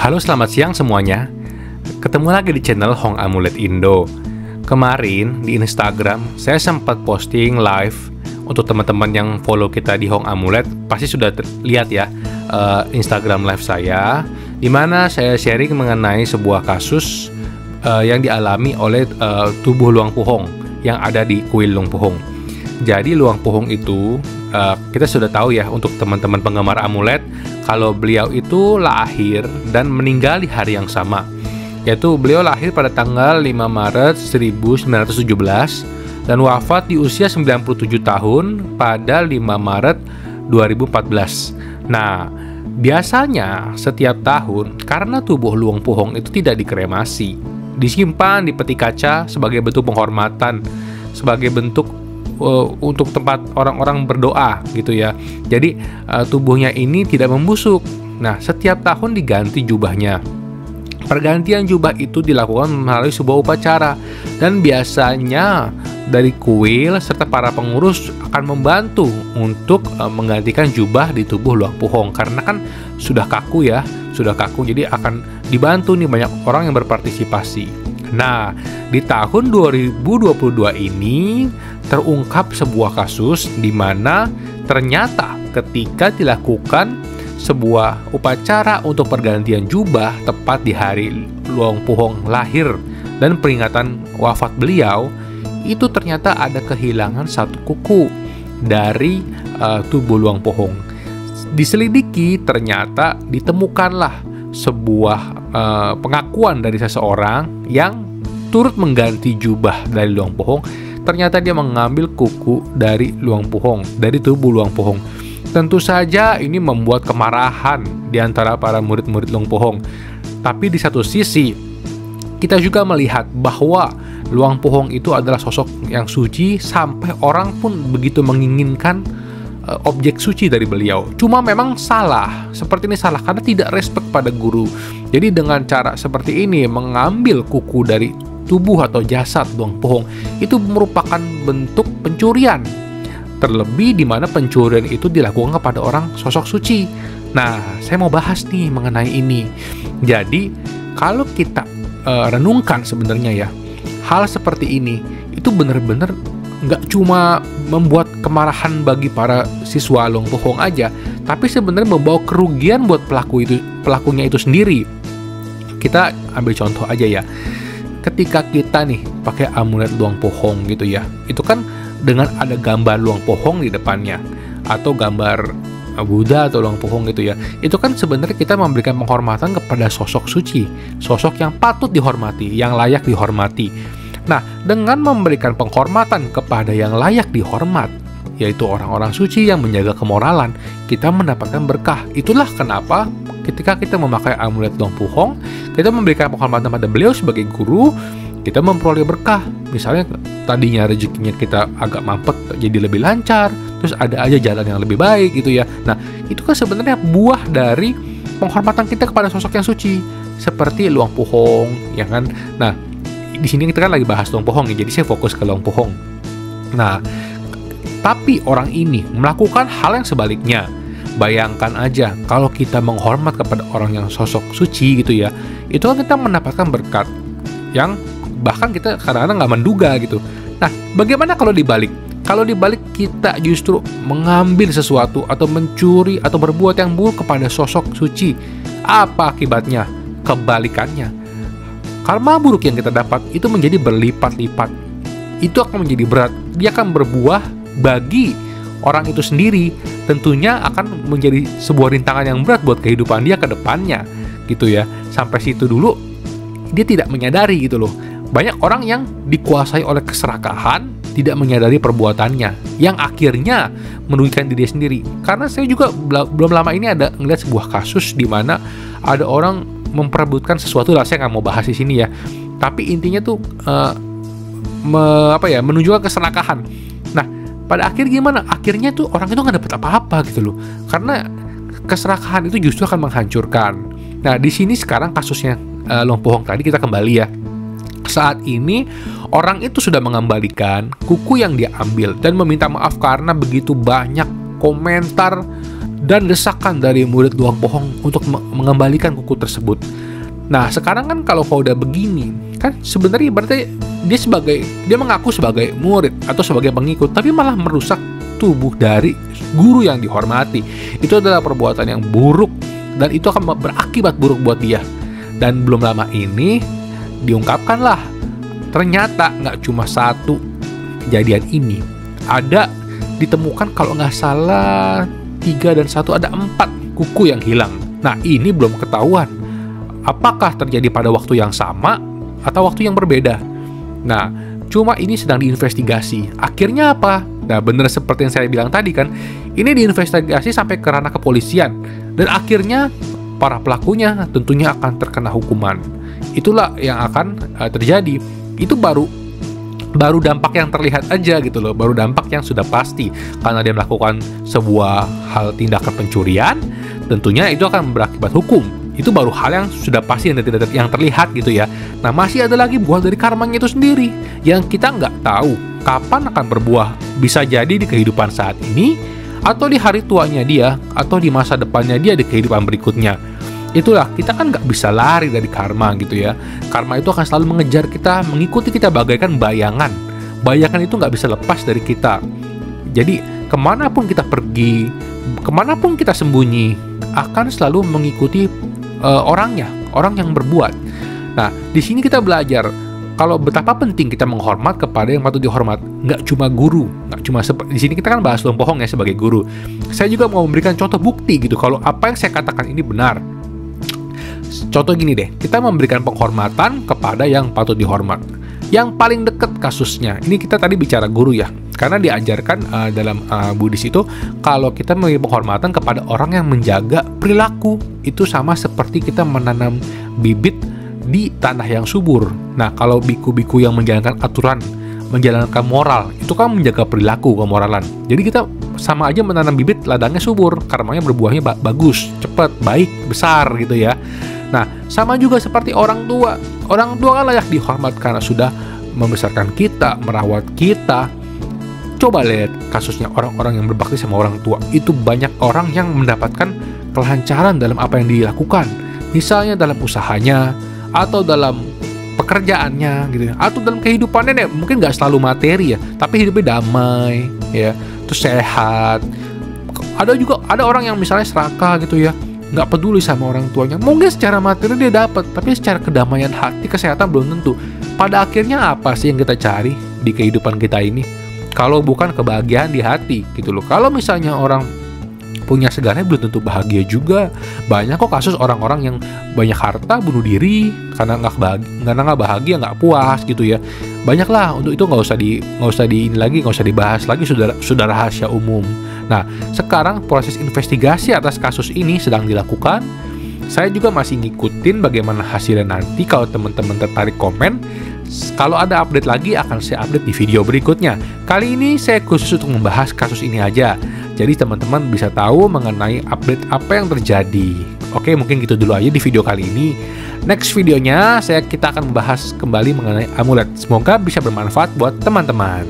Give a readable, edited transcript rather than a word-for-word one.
Halo, selamat siang semuanya. Ketemu lagi di channel Hong Amulet Indo. Kemarin di Instagram saya sempat posting live. Untuk teman-teman yang follow kita di Hong Amulet pasti sudah lihat ya Instagram live saya, di mana saya sharing mengenai sebuah kasus yang dialami oleh tubuh Luang Puhong yang ada di kuil Luang Puhong. Jadi Luang Puhong itu kita sudah tahu ya, untuk teman-teman penggemar amulet, kalau beliau itu lahir dan meninggal di hari yang sama, yaitu beliau lahir pada tanggal 5 Maret 1917 dan wafat di usia 97 tahun pada 5 Maret 2014. Nah, biasanya setiap tahun karena tubuh Luang Puhong itu tidak dikremasi, disimpan di peti kaca sebagai bentuk penghormatan, sebagai bentuk untuk tempat orang-orang berdoa gitu ya. Jadi tubuhnya ini tidak membusuk. Nah, setiap tahun diganti jubahnya. Pergantian jubah itu dilakukan melalui sebuah upacara, dan biasanya dari kuil serta para pengurus akan membantu untuk menggantikan jubah di tubuh Luang Puhong, karena kan sudah kaku ya, jadi akan dibantu nih banyak orang yang berpartisipasi. Nah, di tahun 2022 ini terungkap sebuah kasus di mana ternyata ketika dilakukan sebuah upacara untuk pergantian jubah tepat di hari Luang Puhong lahir dan peringatan wafat beliau, itu ternyata ada kehilangan satu kuku dari tubuh Luang Puhong. Diselidiki, ternyata ditemukanlah sebuah pengakuan dari seseorang yang turut mengganti jubah dari Luang Puhong. Ternyata dia mengambil kuku dari Luang Puhong, dari tubuh Luang Puhong. Tentu saja ini membuat kemarahan di antara para murid-murid Luang Puhong. Tapi di satu sisi, kita juga melihat bahwa Luang Puhong itu adalah sosok yang suci, sampai orang pun begitu menginginkan objek suci dari beliau. Cuma memang salah, seperti ini salah karena tidak respect pada guru. Jadi dengan cara seperti ini, mengambil kuku dari tubuh atau jasad Luang Puhong, itu merupakan bentuk pencurian. Terlebih di mana pencurian itu dilakukan kepada orang sosok suci. Nah, saya mau bahas nih mengenai ini. Jadi, kalau kita renungkan sebenarnya ya, hal seperti ini itu benar-benar nggak cuma membuat kemarahan bagi para siswa Luang Puhong aja, tapi sebenarnya membawa kerugian buat pelakunya itu sendiri. Kita ambil contoh aja ya. Ketika kita nih pakai amulet Luang Puhong gitu ya, itu kan dengan ada gambar Luang Puhong di depannya, atau gambar Buddha atau Luang Puhong gitu ya, itu kan sebenarnya kita memberikan penghormatan kepada sosok suci, sosok yang patut dihormati, yang layak dihormati. Nah, dengan memberikan penghormatan kepada yang layak dihormat, yaitu orang-orang suci yang menjaga kemoralan, kita mendapatkan berkah. Itulah kenapa ketika kita memakai amulet Luang Puhong, kita memberikan penghormatan pada beliau sebagai guru, kita memperoleh berkah. Misalnya tadinya rezekinya kita agak mampet jadi lebih lancar, terus ada aja jalan yang lebih baik gitu ya. Nah, itu kan sebenarnya buah dari penghormatan kita kepada sosok yang suci, seperti Luang Puhong, ya kan? Nah, di sini kita kan lagi bahas Luang Puhong ya, jadi saya fokus ke Luang Puhong. Nah, tapi orang ini melakukan hal yang sebaliknya. Bayangkan aja kalau kita menghormat kepada orang yang sosok suci gitu ya, itu kan kita mendapatkan berkat yang bahkan kita kadang-kadang nggak menduga gitu. Nah, bagaimana kalau dibalik? Kalau dibalik kita justru mengambil sesuatu atau mencuri atau berbuat yang buruk kepada sosok suci, apa akibatnya? Kebalikannya, karma buruk yang kita dapat itu menjadi berlipat-lipat. Itu akan menjadi berat. Dia akan berbuah bagi orang itu sendiri, tentunya akan menjadi sebuah rintangan yang berat buat kehidupan dia ke depannya gitu ya. Sampai situ dulu dia tidak menyadari gitu loh. Banyak orang yang dikuasai oleh keserakahan, tidak menyadari perbuatannya, yang akhirnya merugikan diri sendiri. Karena saya juga belum lama ini ada ngeliat sebuah kasus di mana ada orang memperebutkan sesuatu lah, saya nggak mau bahas di sini ya. Tapi intinya tuh menunjukkan keserakahan. Nah, pada akhir gimana? Akhirnya tuh orang itu nggak dapat apa-apa gitu loh. Karena keserakahan itu justru akan menghancurkan. Nah, di sini sekarang kasusnya Luang Puhong tadi, kita kembali ya. Saat ini orang itu sudah mengembalikan kuku yang dia ambil dan meminta maaf karena begitu banyak komentar dan desakan dari murid Luang Pohong untuk mengembalikan kuku tersebut. Nah, sekarang kan kalau udah begini, kan sebenarnya berarti dia mengaku sebagai murid atau sebagai pengikut, tapi malah merusak tubuh dari guru yang dihormati. Itu adalah perbuatan yang buruk dan itu akan berakibat buruk buat dia. Dan belum lama ini diungkapkanlah, ternyata nggak cuma satu kejadian ini, ada ditemukan kalau nggak salah 3 dan 1 ada 4 kuku yang hilang. Nah, ini belum ketahuan apakah terjadi pada waktu yang sama atau waktu yang berbeda. Nah, cuma ini sedang diinvestigasi. Akhirnya apa? Nah, benar seperti yang saya bilang tadi kan, ini diinvestigasi sampai ke ranah kepolisian. Dan akhirnya para pelakunya tentunya akan terkena hukuman. Itulah yang akan terjadi. Itu baru dampak yang terlihat aja gitu loh, baru dampak yang sudah pasti. Karena dia melakukan sebuah hal tindakan pencurian, tentunya itu akan berakibat hukum. Itu baru hal yang sudah pasti yang terlihat gitu ya. Nah, masih ada lagi buah dari karmanya itu sendiri yang kita nggak tahu kapan akan berbuah. Bisa jadi di kehidupan saat ini, atau di hari tuanya dia, atau di masa depannya dia di kehidupan berikutnya. Itulah, kita kan nggak bisa lari dari karma gitu ya. Karma itu akan selalu mengejar kita, mengikuti kita bagaikan bayangan. Bayangan itu nggak bisa lepas dari kita. Jadi kemanapun kita pergi, kemanapun kita sembunyi, akan selalu mengikuti orang yang berbuat. Nah, di sini kita belajar kalau betapa penting kita menghormat kepada yang patut dihormat. Nggak cuma guru, nggak cuma di sini kita kan bahas Luang Pohong ya sebagai guru. Saya juga mau memberikan contoh bukti gitu kalau apa yang saya katakan ini benar. Contoh gini deh, kita memberikan penghormatan kepada yang patut dihormat. Yang paling dekat kasusnya, ini kita tadi bicara guru ya, karena diajarkan dalam Buddhis itu kalau kita memberi penghormatan kepada orang yang menjaga perilaku, itu sama seperti kita menanam bibit di tanah yang subur. Nah, kalau biku-biku yang menjalankan aturan, menjalankan moral, itu kan menjaga perilaku, kemoralan. Jadi kita sama aja menanam bibit, ladangnya subur, karmanya berbuahnya bagus, cepat, baik, besar gitu ya. Nah, sama juga seperti orang tua. Orang tua kan layak dihormat karena sudah membesarkan kita, merawat kita. Coba lihat kasusnya orang-orang yang berbakti sama orang tua. Itu banyak orang yang mendapatkan kelancaran dalam apa yang dilakukan. Misalnya dalam usahanya, atau dalam pekerjaannya gitu ya, atau dalam kehidupannya nih, mungkin nggak selalu materi ya, tapi hidupnya damai ya, terus sehat. Ada orang yang misalnya serakah gitu ya, nggak peduli sama orang tuanya. Mungkin secara materi dia dapat, tapi secara kedamaian hati, kesehatan belum tentu. Pada akhirnya apa sih yang kita cari di kehidupan kita ini? Kalau bukan kebahagiaan di hati gitu loh. Kalau misalnya orang punya segalanya belum tentu bahagia juga. Banyak kok kasus orang-orang yang banyak harta bunuh diri karena nggak bahagia, nggak puas gitu ya. Banyak lah, untuk itu nggak usah dibahas lagi, sudah rahasia umum. Nah, sekarang proses investigasi atas kasus ini sedang dilakukan. Saya juga masih ngikutin bagaimana hasilnya nanti. Kalau teman-teman tertarik komen, kalau ada update lagi akan saya update di video berikutnya. Kali ini saya khusus untuk membahas kasus ini aja. Jadi teman-teman bisa tahu mengenai update apa yang terjadi. Oke, mungkin gitu dulu aja di video kali ini. Next videonya kita akan membahas kembali mengenai amulet. Semoga bisa bermanfaat buat teman-teman.